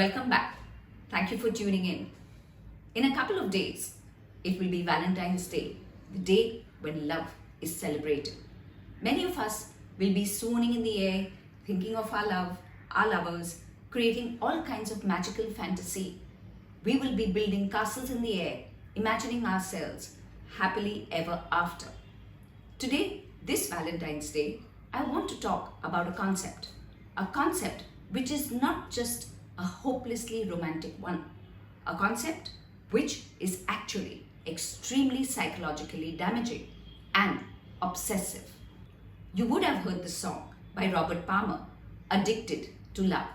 Welcome back. Thank you for tuning in. In a couple of days, it will be Valentine's Day, the day when love is celebrated. Many of us will be swooning in the air, thinking of our love, our lovers, creating all kinds of magical fantasy. We will be building castles in the air, imagining ourselves happily ever after. Today, this Valentine's Day, I want to talk about a concept which is not just a hopelessly romantic one, a concept which is actually extremely psychologically damaging and obsessive. You would have heard the song by Robert Palmer, Addicted to Love.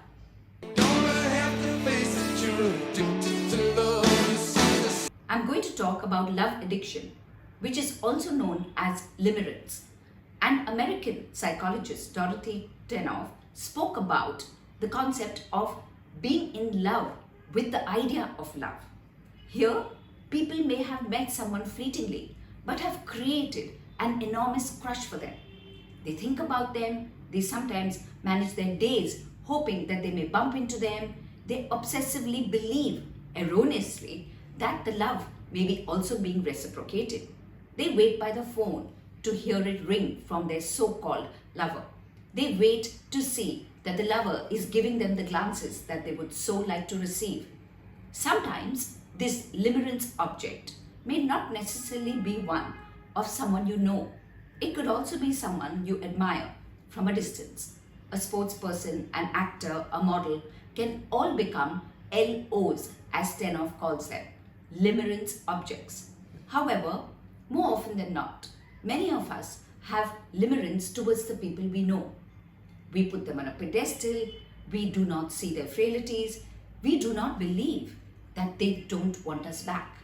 I'm going to talk about love addiction, which is also known as limerence. An American psychologist, Dorothy Tenoff, spoke about the concept of being in love with the idea of love. Here, people may have met someone fleetingly but have created an enormous crush for them. They think about them, they sometimes manage their days hoping that they may bump into them. They obsessively believe, erroneously, that the love may be also being reciprocated. They wait by the phone to hear it ring from their so-called lover. They wait to see that the lover is giving them the glances that they would so like to receive. Sometimes this limerence object may not necessarily be one of someone you know. It could also be someone you admire from a distance. A sports person, an actor, a model can all become LOs, as Tenoff calls them, limerence objects. However, more often than not, many of us have limerence towards the people we know. We put them on a pedestal, we do not see their frailties, we do not believe that they don't want us back.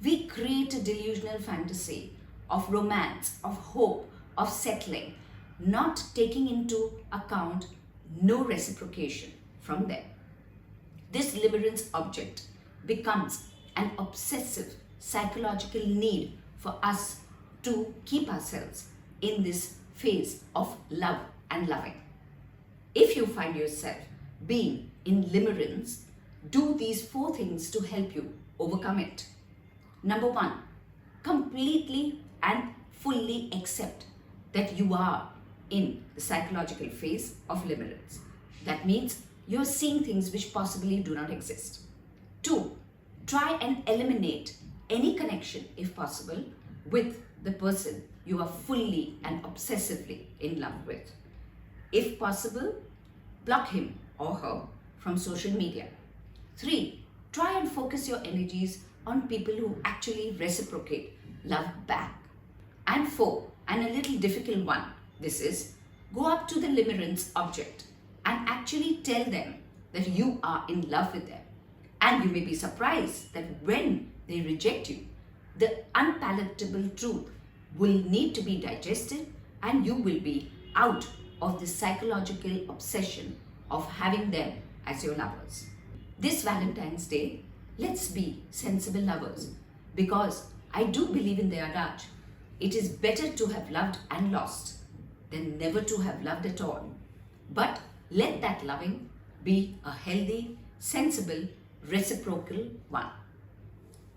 We create a delusional fantasy of romance, of hope, of settling, not taking into account no reciprocation from them. This limerence object becomes an obsessive psychological need for us to keep ourselves in this phase of love and loving. If you find yourself being in limerence, do these 4 things to help you overcome it. Number 1, completely and fully accept that you are in the psychological phase of limerence. That means you're seeing things which possibly do not exist. 2, try and eliminate any connection, if possible, with the person you are fully and obsessively in love with. If possible, block him or her from social media. 3, try and focus your energies on people who actually reciprocate love back. And 4, and a little difficult one, this is, go up to the limerence object and actually tell them that you are in love with them. And you may be surprised that when they reject you, the unpalatable truth will need to be digested and you will be out of the psychological obsession of having them as your lovers. This Valentine's Day, let's be sensible lovers, because I do believe in the adage, it is better to have loved and lost than never to have loved at all. But let that loving be a healthy, sensible, reciprocal one.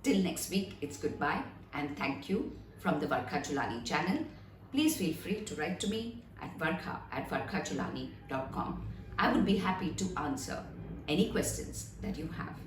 Till next week, it's goodbye and thank you from the Varkha Chulani channel. Please feel free to write to me at varkha@varkhachulani.com. I would be happy to answer any questions that you have.